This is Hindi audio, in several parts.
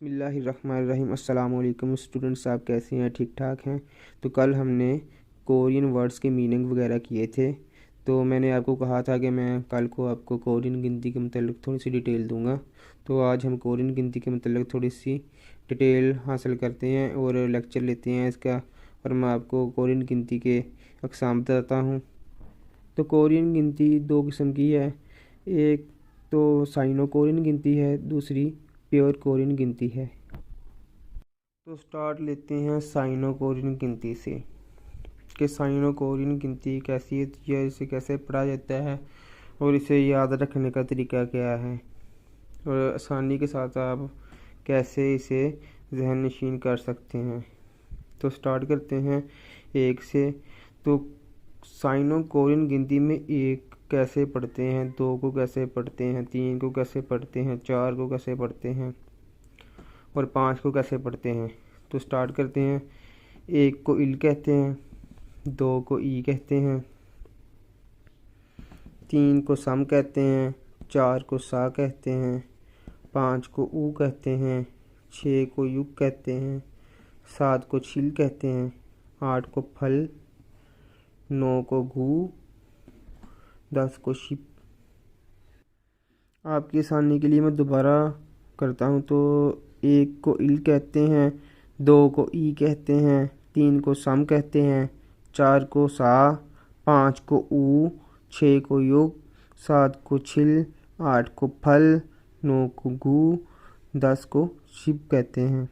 बिस्मिल्लाहिर्रहमानिर्रहीम। अस्सलाम वालेकुम स्टूडेंट्स, आप कैसे हैं? ठीक ठाक हैं? तो कल हमने कोरियन वर्ड्स के मीनिंग वगैरह किए थे। तो मैंने आपको कहा था कि मैं कल को आपको कोरियन गिनती के मतलब थोड़ी सी डिटेल दूंगा। तो आज हम कोरियन गिनती के मतलब थोड़ी सी डिटेल हासिल करते हैं और लेक्चर लेते हैं इसका, और मैं आपको कोरियन गिनती के अक़साम बताता हूँ। तो कोरियन गिनती दो किस्म की है। एक तो साइनो कोरियन गिनती है, दूसरी प्योर कोरियन गिनती है। तो स्टार्ट लेते हैं साइनो कोरियन गिनती से कि साइनो कोरियन गिनती कैसी है, या इसे कैसे पढ़ा जाता है और इसे याद रखने का तरीका क्या है, और आसानी के साथ आप कैसे इसे जहन नशीन कर सकते हैं। तो स्टार्ट करते हैं एक से। तो साइनो कोरियन गिनती में एक कैसे पढ़ते हैं, दो को कैसे पढ़ते हैं, तीन को कैसे पढ़ते हैं, चार को कैसे पढ़ते हैं और पाँच को कैसे पढ़ते हैं। तो स्टार्ट करते हैं। एक को इल कहते हैं, दो को ई कहते हैं, तीन को सम कहते हैं, चार को सा कहते हैं, पाँच को ऊ कहते हैं, छः को युग कहते हैं, सात को छिल कहते हैं, आठ को फल, नौ को गू, 10 को शिप। आपकी आसानी के लिए मैं दोबारा करता हूँ। तो एक को इल कहते हैं, दो को ई कहते हैं, तीन को सम कहते हैं, चार को सा, पाँच को ऊ, छः को युग, सात को छिल, आठ को फल, नौ को गू, 10 को शिप कहते हैं।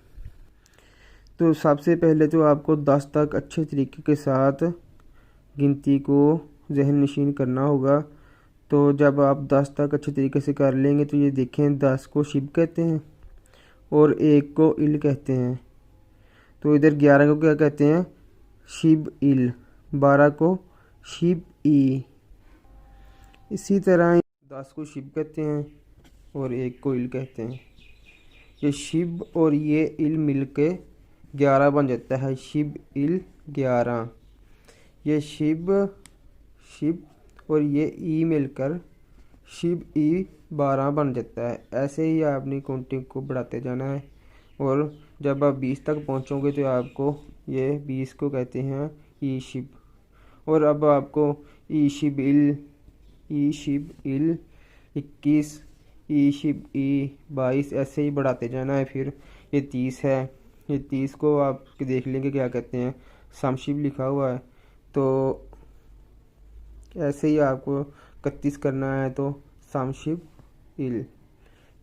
तो सबसे पहले तो आपको 10 तक अच्छे तरीके के साथ गिनती को जहन नशीन करना होगा। तो जब आप 10 तक अच्छे तरीके से कर लेंगे तो ये देखें, 10 को शिप कहते हैं और एक को इल कहते हैं। तो इधर 11 को क्या कहते हैं? शिब इल। 12 को शिब ई। इसी तरह 10 को शिब कहते हैं और एक को इल कहते हैं। ये शिब और ये इल मिलके 11 बन जाता है। शिब इल 11। ये शिब और ये ई मिलकर शिब ई 12 बन जाता है। ऐसे ही आपने काउंटिंग को बढ़ाते जाना है और जब आप 20 तक पहुंचोगे तो आपको ये 20 को कहते हैं ई शिब। और अब आपको ई शिब इल, 21, ई शिब ई 22, ऐसे ही बढ़ाते जाना है। फिर ये 30 है। ये 30 को आप देख लेंगे क्या कहते हैं, समशिब लिखा हुआ है। तो ऐसे ही आपको 31 करना है, तो समशिब इल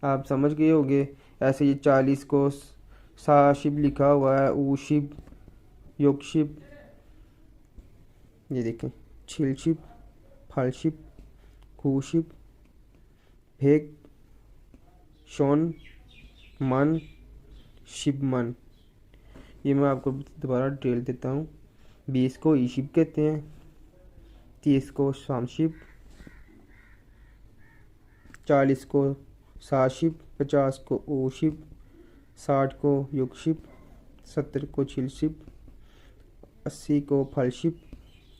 आप समझ गए होंगे। ऐसे ही 40 को साशिब लिखा हुआ है, ऊशिब, योगशिब, ये देखें, छिलशिब, फलशिब, खूशिब, भेग, शोन, मन, शिबमन। ये मैं आपको दोबारा डिटेल देता हूँ। 20 को ईशिब कहते हैं, 30 को शामशिब, 40 को साशिब, 50 को ओशिब, 60 को युगशिब, 70 को छिलशिब, 80 को फलशिब,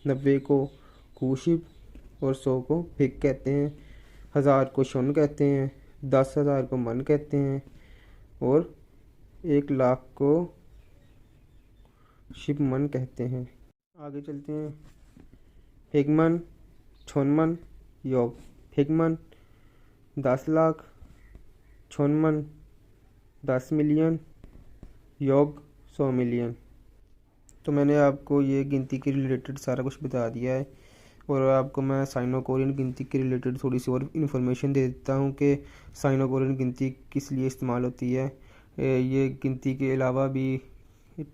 90 को खूशिब और 100 को भिग कहते हैं। 1000 को शुन कहते हैं, 10,000 को मन कहते हैं और 1,00,000 को शिबमन कहते हैं। आगे चलते हैं। हिगमन, छोनमन, योग। हिगमन 10 लाख, छोनमन 10 मिलियन, योग 100 मिलियन। तो मैंने आपको ये गिनती के रिलेटेड सारा कुछ बता दिया है और आपको मैं साइनो कोरियन गिनती के रिलेटेड थोड़ी सी और इन्फॉर्मेशन दे देता हूँ कि साइनो कोरियन गिनती किस लिए इस्तेमाल होती है। ये गिनती के अलावा भी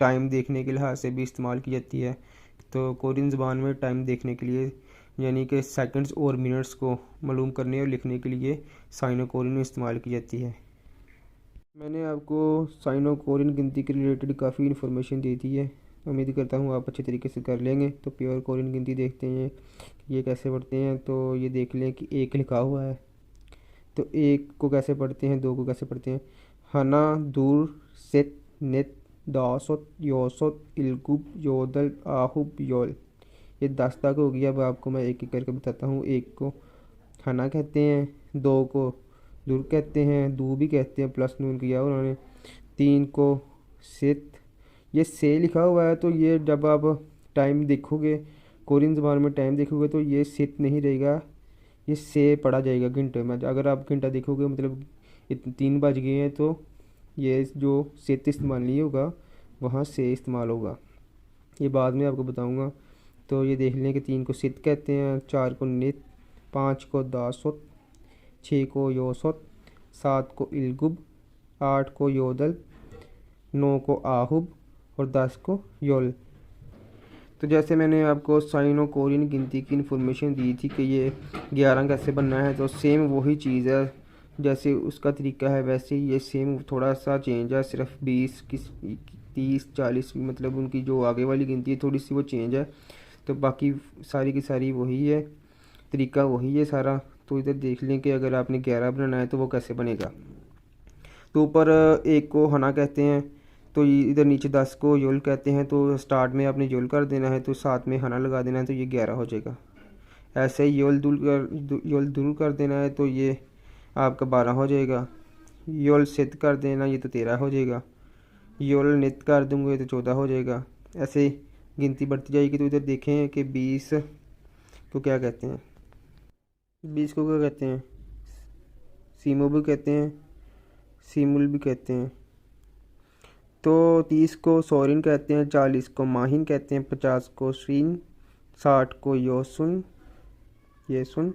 टाइम देखने के लिहाज से भी इस्तेमाल की जाती है। तो कोरियन ज़बान में टाइम देखने के लिए, यानी कि सेकंड्स और मिनट्स को मालूम करने और लिखने के लिए साइनो कोरियन इस्तेमाल की जाती है। मैंने आपको साइनो कोरियन गिनती के रिलेटेड काफ़ी इन्फॉर्मेशन दे दी है। उम्मीद करता हूँ आप अच्छे तरीके से कर लेंगे। तो प्योर कोरियन गिनती देखते हैं ये कैसे पढ़ते हैं। तो ये देख लें कि एक लिखा हुआ है, तो एक को कैसे पढ़ते हैं, दो को कैसे पढ़ते हैं। हना, दूर, सेट, नेत, दासोत, योसोत, इलगुब, योदल, आहुब, योल। ये 10 तक हो गया। अब आपको मैं एक एक करके बताता हूँ। एक को हना कहते हैं, दो को दुर कहते हैं, दू भी कहते हैं, प्लस नून किया उन्होंने। 3 को सित, ये से लिखा हुआ है तो ये जब आप टाइम देखोगे, कोरियन ज़बान में टाइम देखोगे तो ये सित नहीं रहेगा, ये से पढ़ा जाएगा घंटे में। अगर आप घंटा देखोगे मतलब 3 बज गए हैं तो ये जो सित इस्तेमाल नहीं होगा, वहाँ से इस्तेमाल होगा। ये बाद में आपको बताऊंगा। तो ये देख लें कि 3 को सित कहते हैं, 4 को नित, 5 को दासुत, 6 को योसुत, 7 को इलगुब, 8 को योदल, 9 को आहुब और 10 को योल। तो जैसे मैंने आपको साइनो कोरियन गिनती की इन्फॉर्मेशन दी थी कि ये 11 कैसे बनना है, तो सेम वही चीज़ है, जैसे उसका तरीका है वैसे ही ये सेम, थोड़ा सा चेंज है, सिर्फ 20 30 40 मतलब उनकी जो आगे वाली गिनती है थोड़ी सी वो चेंज है, तो बाकी सारी की सारी वही है, तरीका वही है सारा। तो इधर देख लें कि अगर आपने 11 बनाना है तो वो कैसे बनेगा। तो ऊपर 1 को हना कहते हैं, तो इधर नीचे 10 को योल कहते हैं, तो स्टार्ट में आपने योल कर देना है, तो साथ में हना लगा देना है, तो ये 11 हो जाएगा। ऐसे ही योल दुल कर देना है, तो ये आपका 12 हो जाएगा। योल सिद्ध कर देना, ये तो 13 हो जाएगा। योल नित कर दूंगे तो 14 हो जाएगा। ऐसे गिनती बढ़ती जाएगी। तो इधर देखें कि 20 को क्या कहते हैं, 20 को क्या कहते हैं, सीमो भी कहते हैं, सीमुल भी कहते हैं। तो 30 को सोरिन कहते हैं, 40 को माहिन कहते हैं, 50 को श्रीन, 60 को योसुन, ये सुन,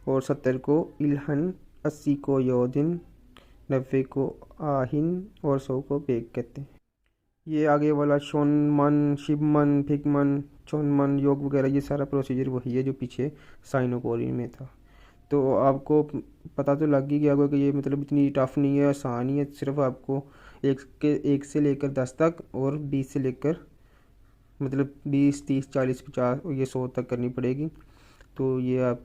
और 70 को इल्हन, 80 को योदिन, 90 को आहिन और 100 को बेग कहते हैं। ये आगे वाला शोनमन, शिवमन, फिगमन, चोनमन, योग वगैरह ये सारा प्रोसीजर वही है जो पीछे साइनो कोरियन में था। तो आपको पता तो लग ही गया होगा कि ये मतलब इतनी टफ नहीं है, आसान ही है। सिर्फ आपको 1 से लेकर 10 तक और 20 से लेकर मतलब 20 30 40 50 और ये 100 तक करनी पड़ेगी। तो ये आप